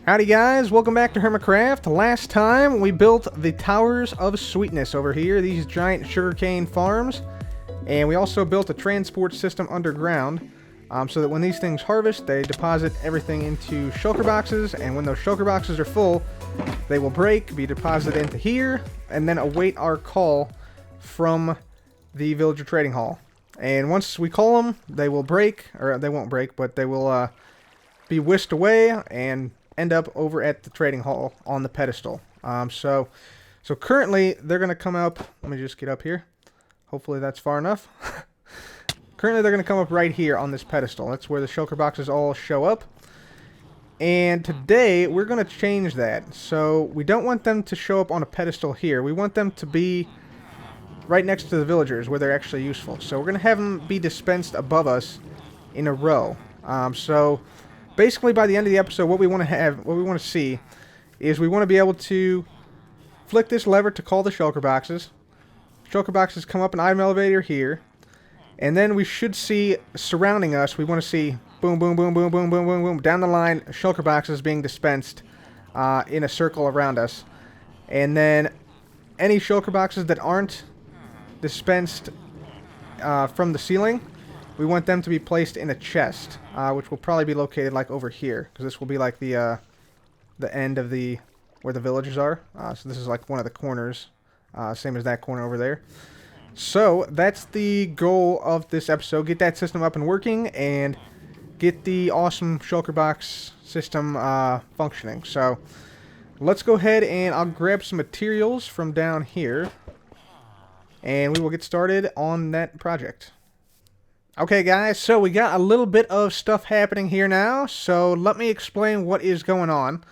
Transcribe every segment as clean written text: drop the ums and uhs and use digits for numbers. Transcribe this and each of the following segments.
Howdy guys, welcome back to Hermitcraft. Last time we built the Towers of Sweetness over here, these giant sugarcane farms. And we also built a transport system underground so that when these things harvest, they deposit everything into shulker boxes. And when those shulker boxes are full, they will break, be deposited into here, and then await our call from the villager trading hall. And once we call them, they will break, or they won't break, but they will be whisked away and end up over at the trading hall on the pedestal. So currently they're going to come up. Let me just get up here. Hopefully that's far enough. Currently they're going to come up right here on this pedestal. That's where the shulker boxes all show up. And today we're going to change that. So we don't want them to show up on a pedestal here. We want them to be right next to the villagers where they're actually useful. So we're going to have them be dispensed above us in a row. So basically, by the end of the episode, what we want to see, is we want to be able to flick this lever to call the shulker boxes. Shulker boxes come up an item elevator here, and then we should see surrounding us. We want to see boom, boom, boom, boom, boom, boom, boom, boom down the line. Shulker boxes being dispensed in a circle around us, and then any shulker boxes that aren't dispensed from the ceiling, we want them to be placed in a chest, which will probably be located like over here, because this will be like the end of where the villagers are. So this is like one of the corners, same as that corner over there. So that's the goal of this episode: get that system up and working, and get the awesome shulker box system functioning. So let's go ahead and I'll grab some materials from down here, and we will get started on that project. Okay guys, so we got a little bit of stuff happening here now, so let me explain what is going on.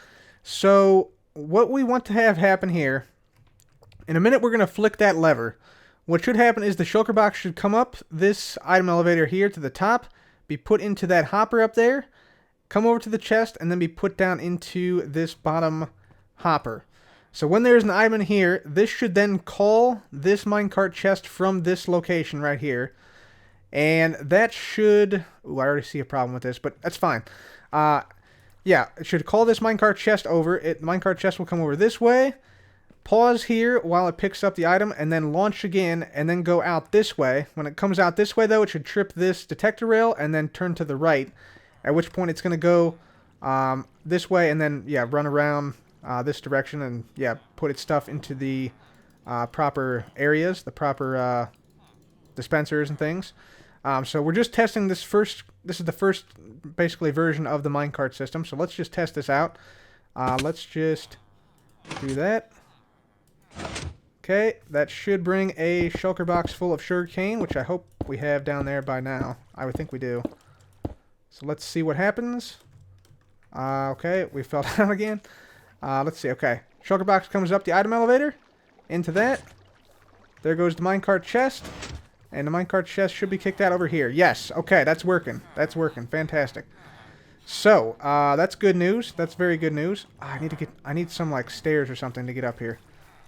So what we want to have happen here, in a minute we're going to flick that lever. What should happen is the shulker box should come up this item elevator here to the top, be put into that hopper up there, come over to the chest, and then be put down into this bottom hopper. So when there's an item in here, this should then call this minecart chest from this location right here. And that should... Ooh, I already see a problem with this, but that's fine. Yeah, it should call this minecart chest over. Minecart chest will come over this way, pause here while it picks up the item, and then launch again, and then go out this way. When it comes out this way, though, it should trip this detector rail and then turn to the right, at which point it's going to go this way and then, yeah, run around this direction and, yeah, put its stuff into the proper areas, the proper dispensers and things. So we're just testing this first. This is the first, basically, version of the minecart system. So let's just test this out. Let's just do that. Okay, that should bring a shulker box full of sugarcane, which I hope we have down there by now. I would think we do. So let's see what happens. Okay, we fell down again. Let's see. Okay, shulker box comes up the item elevator into that. There goes the minecart chest. And the minecart chest should be kicked out over here. Yes. Okay, that's working. That's working. Fantastic. So, that's good news. That's very good news. I need some, like, stairs or something to get up here.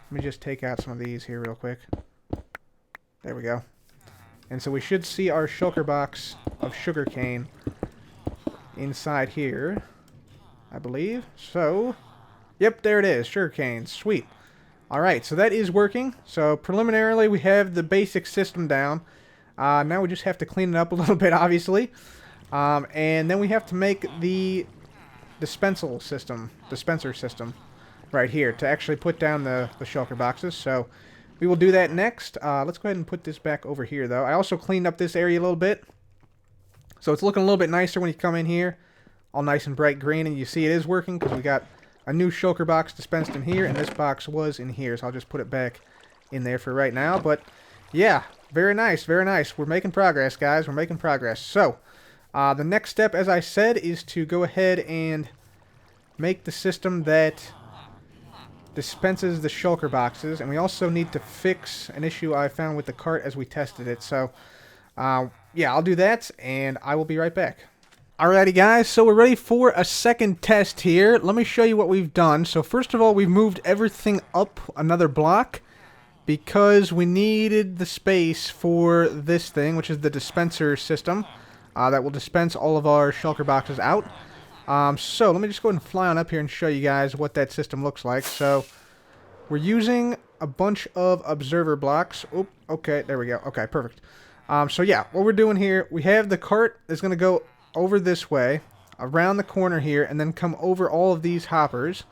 Let me just take out some of these here real quick. There we go. And so we should see our shulker box of sugarcane inside here, I believe. So, yep, there it is. Sugarcane. Sweet. Alright, so that is working. So preliminarily we have the basic system down. Now we just have to clean it up a little bit, obviously. And then we have to make the dispenser system right here to actually put down the shulker boxes. So we will do that next. Let's go ahead and put this back over here, though. I also cleaned up this area a little bit. So it's looking a little bit nicer when you come in here. All nice and bright green, and you see it is working because we got a new shulker box dispensed in here, and this box was in here, so I'll just put it back in there for right now. But yeah, very nice, very nice. We're making progress, guys. We're making progress. So the next step, as I said, is to go ahead and make the system that dispenses the shulker boxes, and we also need to fix an issue I found with the cart as we tested it. So yeah, I'll do that, and I will be right back. Alrighty guys, so we're ready for a second test here. Let me show you what we've done. So first of all, we've moved everything up another block because we needed the space for this thing, which is the dispenser system that will dispense all of our shulker boxes out. So let me just go ahead and fly on up here and show you guys what that system looks like. So we're using a bunch of observer blocks. Oop, okay, there we go. Okay, perfect. So yeah, what we're doing here, we have the cart that's going to go over this way, around the corner here, and then come over all of these hoppers.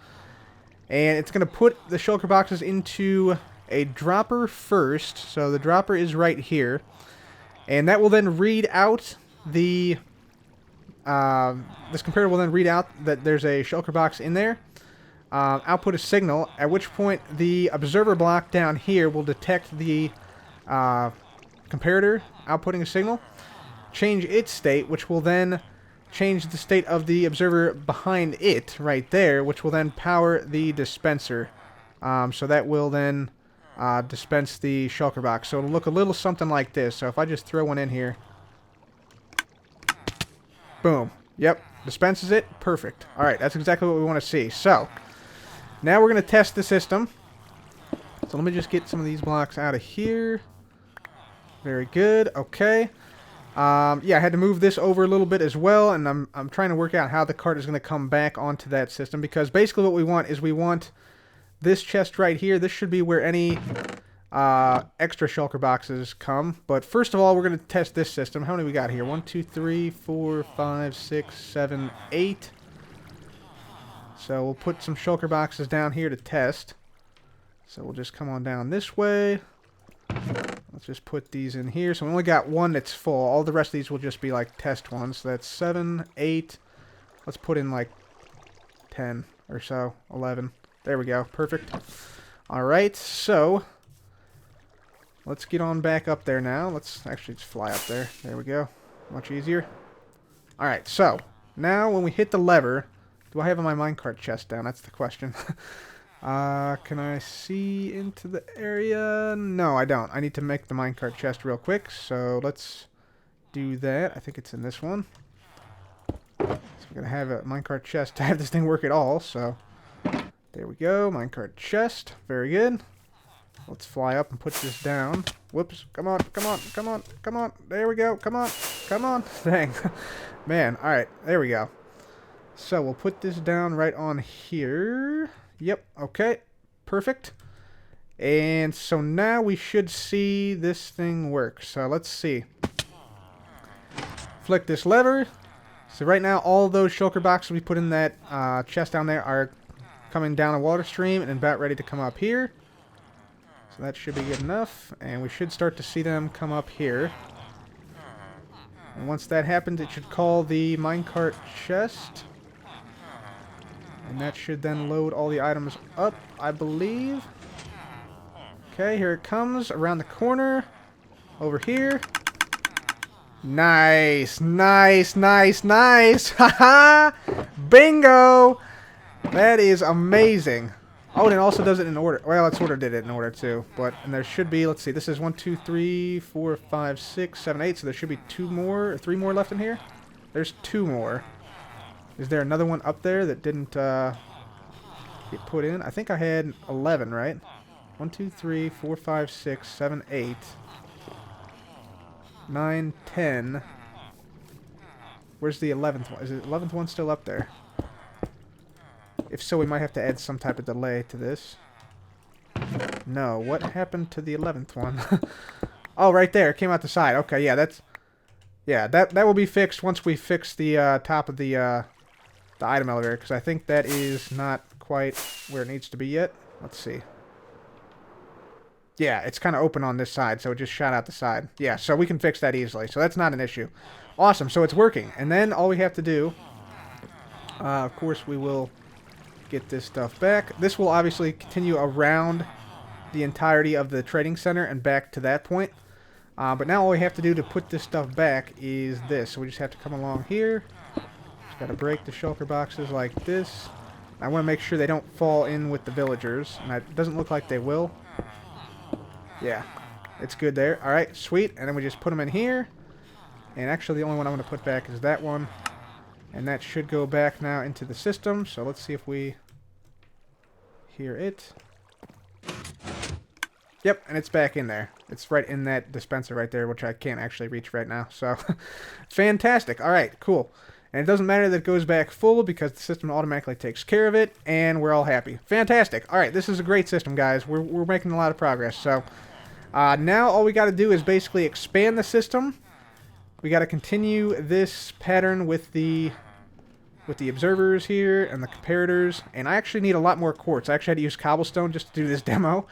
And it's going to put the shulker boxes into a dropper first. So the dropper is right here. And that will then read out the... this comparator will then read out that there's a shulker box in there. Output a signal, at which point the observer block down here will detect the comparator outputting a signal, change its state, which will then change the state of the observer behind it right there, which will then power the dispenser. So that will then dispense the shulker box. So it'll look a little something like this. So if I just throw one in here, boom. Yep, dispenses it. Perfect. All right, that's exactly what we want to see. So now we're going to test the system. So let me just get some of these blocks out of here. Very good. Okay. Yeah, I had to move this over a little bit as well, and I'm trying to work out how the cart is going to come back onto that system, because basically what we want is we want this chest right here. This should be where any extra shulker boxes come. But first of all, we're going to test this system. How many we got here? 1, 2, 3, 4, 5, 6, 7, 8. So we'll put some shulker boxes down here to test. So we'll just come on down this way. Let's just put these in here. So we only got one that's full. All the rest of these will just be like test ones. So that's 7, 8. Let's put in like 10 or so. 11. There we go. Perfect. Alright, so let's get on back up there now. Let's actually just fly up there. There we go. Much easier. Alright, so now when we hit the lever, do I have my minecart chest down? That's the question. Can I see into the area? No, I don't. I need to make the minecart chest real quick, so let's do that. I think it's in this one. So I'm going to have a minecart chest to have this thing work at all, so there we go. Minecart chest. Very good. Let's fly up and put this down. Whoops. Come on, come on, come on, come on. There we go. Come on, come on. Dang. Man, alright. There we go. So we'll put this down right on here. Yep, okay, perfect. And so now we should see this thing work. So let's see. Flick this lever. So right now all those shulker boxes we put in that chest down there are coming down a water stream and about ready to come up here. So that should be good enough. And we should start to see them come up here. And once that happens, it should call the minecart chest. And that should then load all the items up, I believe. Okay, here it comes around the corner. Over here. Nice, nice, nice, nice. Haha! Bingo! That is amazing. Oh, and it also does it in order. Well, it sort of did it in order too. But, and there should be, let's see, this is 1, 2, 3, 4, 5, 6, 7, 8. So there should be 2 more, or 3 more left in here. There's 2 more. Is there another one up there that didn't get put in? I think I had 11, right? 1, 2, 3, 4, 5, 6, 7, 8, 9, 10. Where's the 11th one? Is the 11th one still up there? If so, we might have to add some type of delay to this. No. What happened to the 11th one? Oh, right there. It came out the side. Okay, yeah, that's... Yeah, that will be fixed once we fix the top of the item elevator, because I think that is not quite where it needs to be yet. Let's see. Yeah, it's kind of open on this side, so it just shot out the side. Yeah, so we can fix that easily, so that's not an issue. Awesome, so it's working. And then all we have to do, of course, we will get this stuff back. This will obviously continue around the entirety of the trading center and back to that point. But now all we have to do to put this stuff back is this. So we just have to come along here. Got to break the shulker boxes like this. I want to make sure they don't fall in with the villagers. And it doesn't look like they will. Yeah, it's good there. Alright, sweet. And then we just put them in here. And actually the only one I'm going to put back is that one. And that should go back now into the system. So let's see if we hear it. Yep, and it's back in there. It's right in that dispenser right there, which I can't actually reach right now. So, fantastic. Alright, cool. And it doesn't matter that it goes back full because the system automatically takes care of it, and we're all happy. Fantastic. All right, this is a great system, guys. We're making a lot of progress. So now all we got to do is basically expand the system. We got to continue this pattern with the observers here and the comparators. And I actually need a lot more quartz. I actually had to use cobblestone just to do this demo.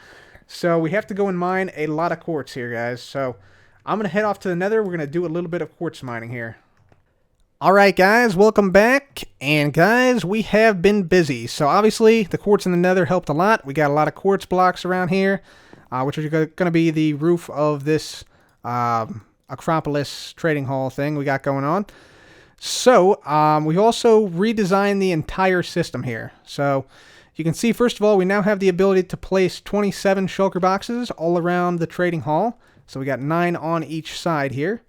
So we have to go and mine a lot of quartz here, guys. So I'm going to head off to the nether. We're going to do a little bit of quartz mining here. Alright guys, welcome back, and guys, we have been busy. So obviously, the quartz in the nether helped a lot. We got a lot of quartz blocks around here, which are going to be the roof of this Acropolis trading hall thing we got going on. So, we've also redesigned the entire system here. So, you can see, first of all, we now have the ability to place 27 shulker boxes all around the trading hall. So we got 9 on each side here.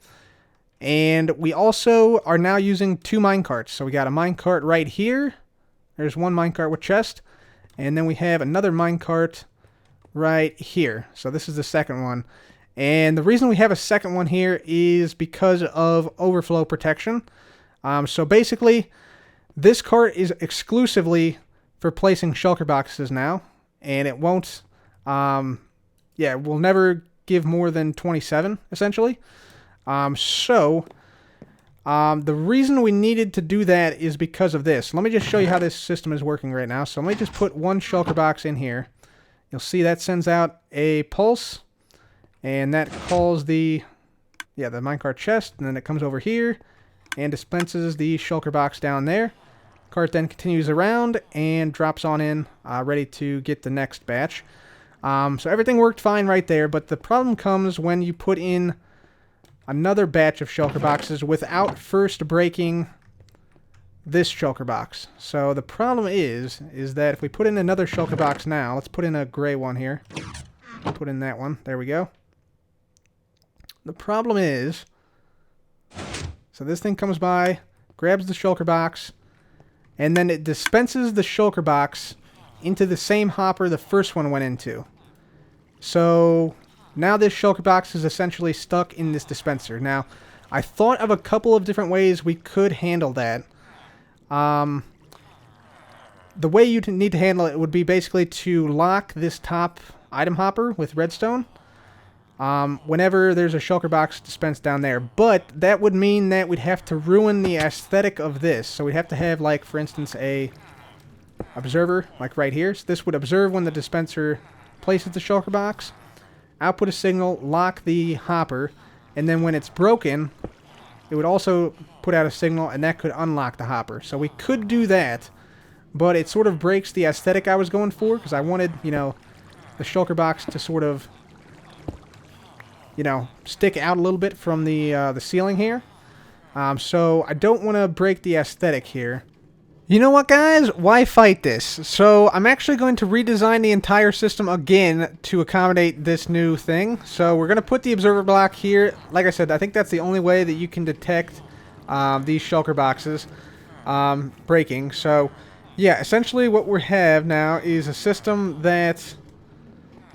And we also are now using 2 minecarts. So we got a minecart right here. There's one minecart with chest. And then we have another minecart right here. So this is the second one. And the reason we have a second one here is because of overflow protection. So basically, this cart is exclusively for placing shulker boxes now. And it won't, it will never give more than 27, essentially. The reason we needed to do that is because of this. Let me just show you how this system is working right now. So let me just put one shulker box in here. You'll see that sends out a pulse, and that calls the minecart chest, and then it comes over here and dispenses the shulker box down there. Cart then continues around and drops on in, ready to get the next batch. So everything worked fine right there, but the problem comes when you put in another batch of shulker boxes without first breaking this shulker box. So the problem is that if we put in another shulker box now, let's put in a gray one here. Put in that one. There we go. The problem is, so this thing comes by, grabs the shulker box, and then it dispenses the shulker box into the same hopper the first one went into. So now this shulker box is essentially stuck in this dispenser. Now, I thought of a couple of different ways we could handle that. The way you need to handle it would be basically to lock this top item hopper with redstone whenever there's a shulker box dispensed down there. But that would mean that we'd have to ruin the aesthetic of this. So we'd have to have, like, for instance, a observer, like right here. So this would observe when the dispenser places the shulker box, output a signal, lock the hopper, and then when it's broken, it would also put out a signal, and that could unlock the hopper. So we could do that, but it sort of breaks the aesthetic I was going for, because I wanted, the shulker box to sort of, stick out a little bit from the ceiling here. So I don't want to break the aesthetic here. You know what, guys? Why fight this? So I'm actually going to redesign the entire system again to accommodate this new thing. So we're going to put the observer block here. Like I said, I think that's the only way that you can detect these shulker boxes breaking. So yeah, essentially what we have now is a system that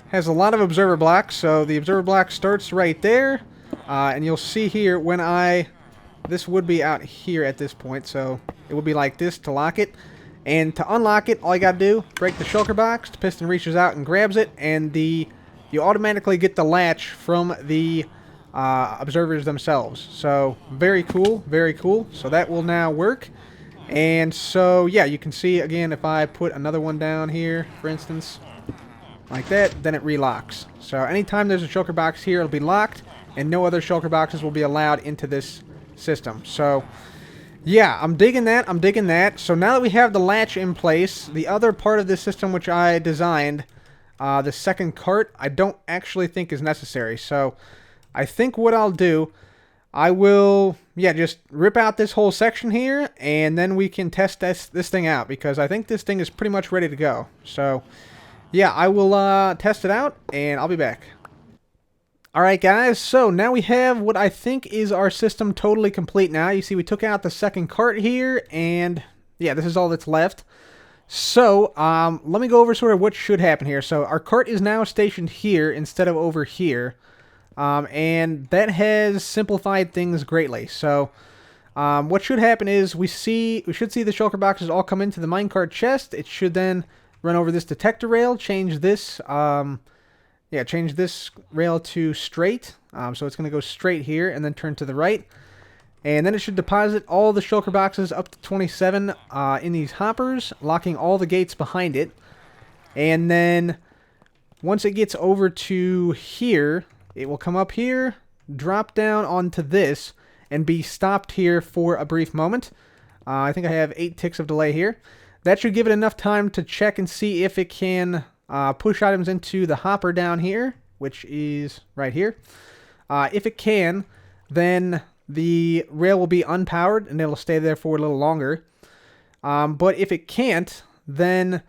has a lot of observer blocks. So the observer block starts right there, and you'll see here when this would be out here at this point, so it would be like this to lock it. And to unlock it, all you gotta do, break the shulker box, the piston reaches out and grabs it, and you automatically get the latch from the observers themselves. So very cool, very cool. So that will now work. And so yeah, you can see again, if I put another one down here, for instance, like that, then it relocks. So anytime there's a shulker box here, it'll be locked, and no other shulker boxes will be allowed into this system. So yeah, I'm digging that. I'm digging that. So now that we have the latch in place, the other part of this system which I designed, the second cart, I don't actually think is necessary. So I think what I'll do, I will, just rip out this whole section here, and then we can test this thing out, because I think this thing is pretty much ready to go. So yeah, I will test it out, and I'll be back. Alright guys, so now we have what I think is our system totally complete now. You see we took out the second cart here, and yeah, this is all that's left. So, let me go over sort of what should happen here. So our cart is now stationed here instead of over here, and that has simplified things greatly. So, What should happen is we should see the shulker boxes all come into the minecart chest. It should then run over this detector rail, change this change this rail to straight. So it's going to go straight here and then turn to the right. And then it should deposit all the shulker boxes up to 27 in these hoppers, locking all the gates behind it. And then once it gets over to here, it will come up here, drop down onto this, and be stopped here for a brief moment. I think I have 8 ticks of delay here. That should give it enough time to check and see if it can push items into the hopper down here, which is right here. If it can, then the rail will be unpowered and it'll stay there for a little longer. But if it can't, then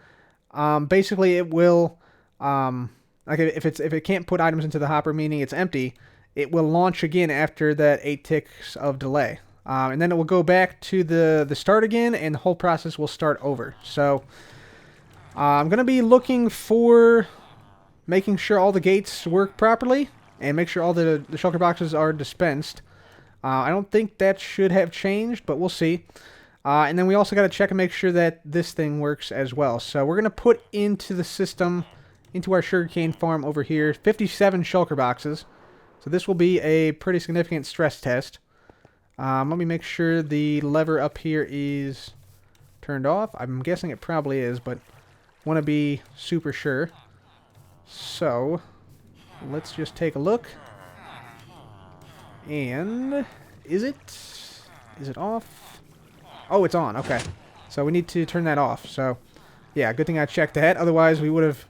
basically it will, like if it can't put items into the hopper, meaning it's empty, it will launch again after that 8 ticks of delay. And then it will go back to the start again, and the whole process will start over. So I'm going to be looking for making sure all the gates work properly, and make sure all the shulker boxes are dispensed. I don't think that should have changed, but we'll see. And then we also got to check and make sure that this thing works as well. So we're going to put into the system, into our sugarcane farm over here, 57 shulker boxes. So this will be a pretty significant stress test. Let me make sure the lever up here is turned off. I'm guessing it probably is, but want to be super sure. So let's just take a look. And is it off? Oh, it's on. Okay. So we need to turn that off. So yeah, good thing I checked that. Otherwise, it would have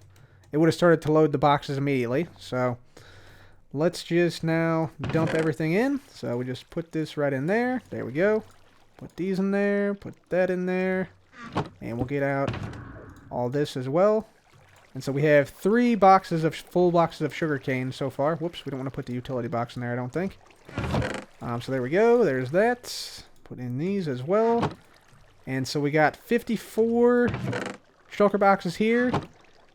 started to load the boxes immediately. So let's just now dump everything in. So we just put this right in there. There we go. Put these in there. Put that in there. And we'll get out all this as well. And so we have 3 full boxes of sugarcane so far. Whoops, we don't want to put the utility box in there, I don't think. So there we go. There's that. Put in these as well. And so we got 54 shulker boxes here.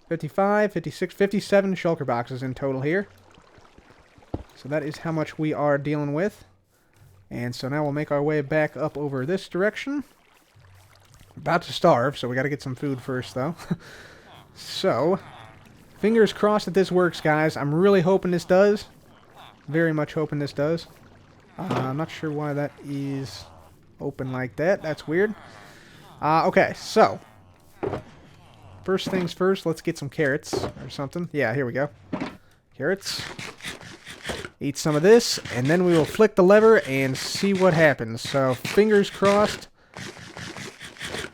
55, 56, 57 shulker boxes in total here. So that is how much we are dealing with. And so now we'll make our way back up over this direction. About to starve, so we got to get some food first, though. So, fingers crossed that this works, guys. I'm really hoping this does. Very much hoping this does. I'm not sure why that is open like that. That's weird. Okay, so first things first, let's get some carrots or something. Yeah, here we go. Carrots. Eat some of this, and then we will flick the lever and see what happens. So, fingers crossed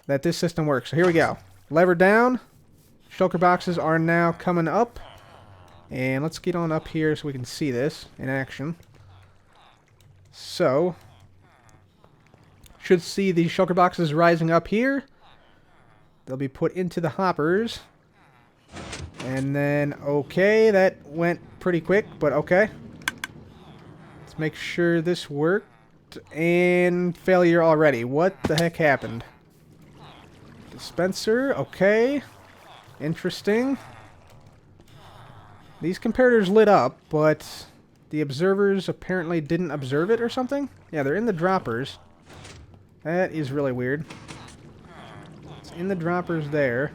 that this system works. So, here we go. Lever down. Shulker boxes are now coming up. And let's get on up here so we can see this in action. So, should see the shulker boxes rising up here. They'll be put into the hoppers. And then, okay, that went pretty quick, but okay. Let's make sure this worked. And failure already. What the heck happened? Dispenser, okay. Interesting. These comparators lit up, but the observers apparently didn't observe it or something? Yeah, they're in the droppers. That is really weird. It's in the droppers there.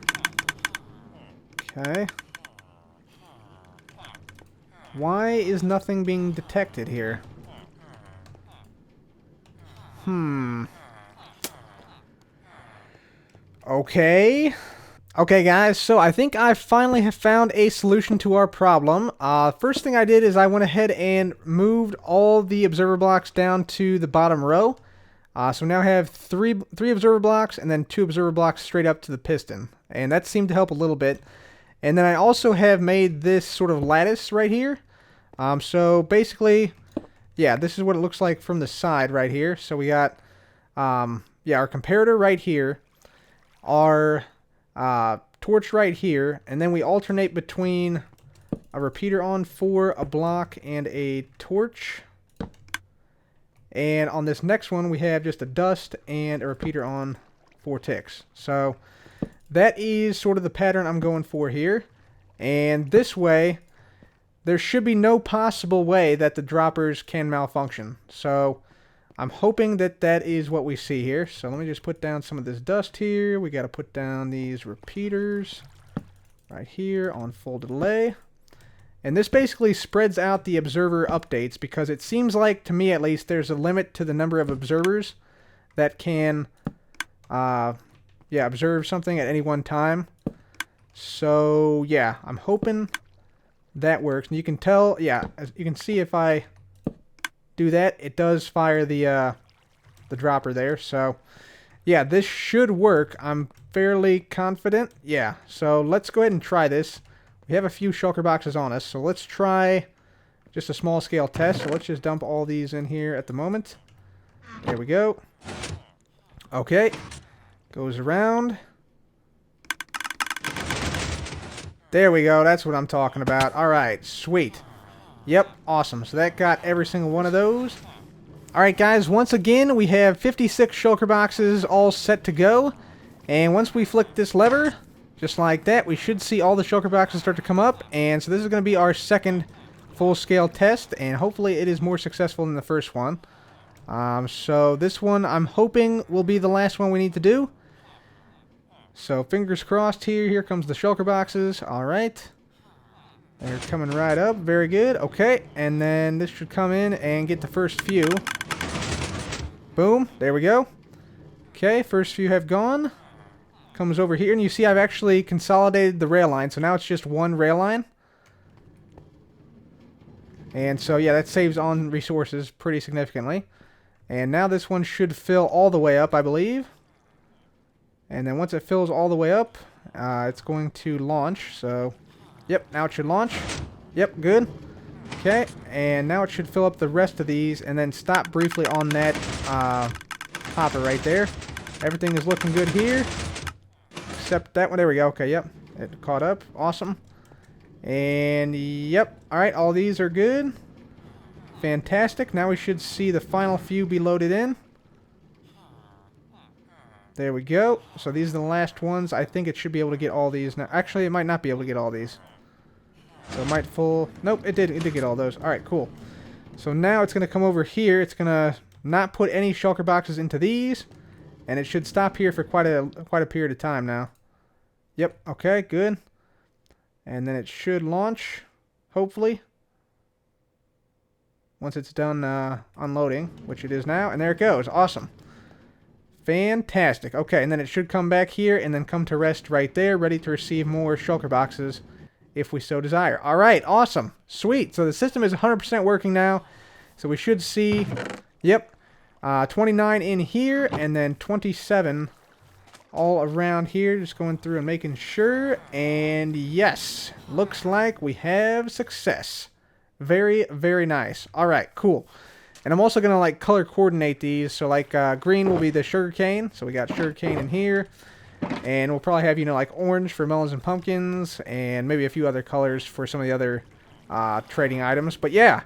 Okay. Why is nothing being detected here? Okay. Okay, guys, so I think I finally have found a solution to our problem. First thing I did is I went ahead and moved all the observer blocks down to the bottom row. So now I have three observer blocks and then 2 observer blocks straight up to the piston. And that seemed to help a little bit. And then I also have made this sort of lattice right here. So basically, yeah, this is what it looks like from the side right here. So we got, our comparator right here, our torch right here, and then we alternate between a repeater on for a block and a torch. And on this next one, we have just a dust and a repeater on 4 ticks. So that is sort of the pattern I'm going for here. And this way, there should be no possible way that the droppers can malfunction. So I'm hoping that that is what we see here. So let me just put down some of this dust here. We got to put down these repeaters right here on full delay. And this basically spreads out the observer updates because it seems like, to me at least, there's a limit to the number of observers that can observe something at any one time. So yeah, I'm hoping that works. And you can tell, yeah, as you can see, if I do that, it does fire the dropper there. So yeah, this should work. I'm fairly confident. Yeah, so let's go ahead and try this. We have a few shulker boxes on us, so let's try just a small scale test. So let's just dump all these in here at the moment. There we go. Okay, goes around. There we go, that's what I'm talking about. Alright, sweet. Yep, awesome. So that got every single one of those. Alright guys, once again, we have 56 shulker boxes all set to go. And once we flick this lever, just like that, we should see all the shulker boxes start to come up. And so this is going to be our second full-scale test, and hopefully it is more successful than the first one. So this one, I'm hoping, will be the last one we need to do. So fingers crossed here. Here comes the shulker boxes. Alright. They're coming right up. Very good. Okay. And then this should come in and get the first few. Boom. There we go. Okay. First few have gone. Comes over here. And you see I've actually consolidated the rail line. So now it's just one rail line. And so yeah, that saves on resources pretty significantly. And now this one should fill all the way up, I believe. And then once it fills all the way up, it's going to launch. So, yep, now it should launch. Yep, good. Okay, and now it should fill up the rest of these and then stop briefly on that hopper right there. Everything is looking good here. Except that one. There we go. Okay, yep. It caught up. Awesome. And, yep. Alright, all these are good. Fantastic. Now we should see the final few be loaded in. There we go. So these are the last ones. I think it should be able to get all these. Now, actually, it might not be able to get all these. So it might full... Nope, it did. It did get all those. Alright, cool. So now it's going to come over here. It's going to not put any shulker boxes into these. And it should stop here for quite a period of time now. Yep, okay, good. And then it should launch, hopefully. Once it's done unloading, which it is now. And there it goes. Awesome. Fantastic. Okay, and then it should come back here and then come to rest right there, ready to receive more shulker boxes if we so desire. All right, awesome. Sweet. So the system is 100% working now. So we should see, yep, 29 in here and then 27 all around here. Just going through and making sure. And yes, looks like we have success. Very, very nice. All right, cool. And I'm also going to like color coordinate these. So like green will be the sugarcane. So we got sugarcane in here. And we'll probably have, you know, like orange for melons and pumpkins. And maybe a few other colors for some of the other trading items. But yeah,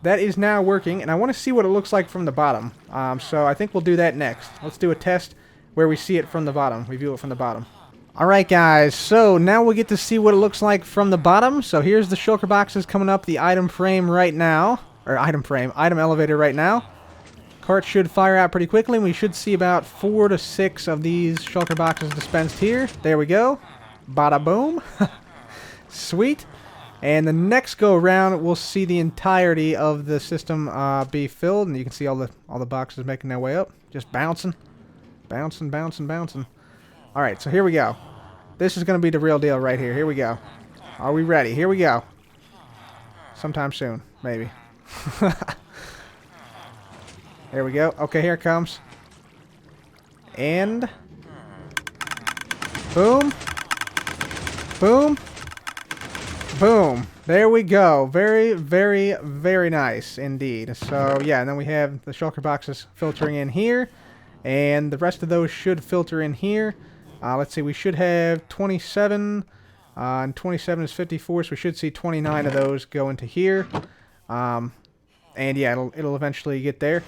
that is now working. And I want to see what it looks like from the bottom. So I think we'll do that next. Let's do a test where we see it from the bottom. We view it from the bottom. Alright guys, so now we'll get to see what it looks like from the bottom. So here's the shulker boxes coming up the item frame right now. Or item elevator right now. Cart should fire out pretty quickly, and we should see about 4 to 6 of these shulker boxes dispensed here. There we go. Bada boom. Sweet. And the next go around, we'll see the entirety of the system be filled, and you can see all the boxes making their way up, just bouncing, bouncing, bouncing, bouncing. All right, so here we go. This is going to be the real deal right here. Here we go. Are we ready? Here we go. Sometime soon, maybe. There we go. Okay, here it comes. And boom. Boom. Boom. There we go. Very, very, very nice indeed. So, yeah, and then we have the shulker boxes filtering in here. And the rest of those should filter in here. Let's see, we should have 27. And 27 is 54, so we should see 29 of those go into here. And yeah, it'll eventually get there.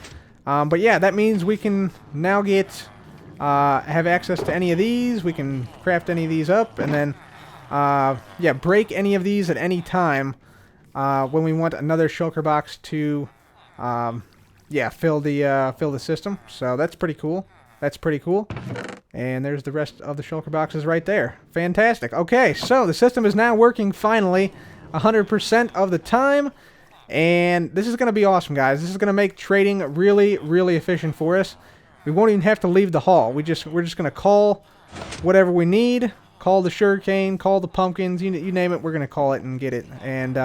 But yeah, that means we can now have access to any of these. We can craft any of these up, and then yeah, break any of these at any time when we want another shulker box to yeah, fill the system. So that's pretty cool. That's pretty cool. And there's the rest of the shulker boxes right there. Fantastic. Okay, so the system is now working finally 100% of the time. And this is going to be awesome, guys. This is going to make trading really, really efficient for us. We won't even have to leave the hall. We're just going to call whatever we need. Call the sugarcane, call the pumpkins, you name it, we're going to call it and get it. And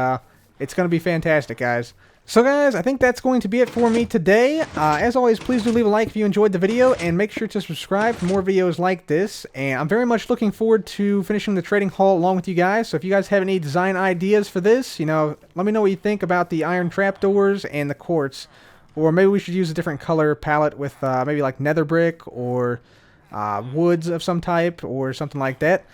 it's going to be fantastic, guys. So guys, I think that's going to be it for me today. As always, please do leave a like if you enjoyed the video, and make sure to subscribe for more videos like this. And I'm very much looking forward to finishing the trading hall along with you guys. So if you guys have any design ideas for this, let me know what you think about the iron trapdoors and the quartz. Or maybe we should use a different color palette with maybe like nether brick or woods of some type or something like that.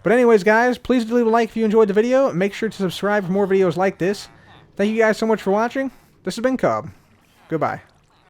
But anyways, guys, please do leave a like if you enjoyed the video. Make sure to subscribe for more videos like this. Thank you guys so much for watching. This has been Cub. Goodbye.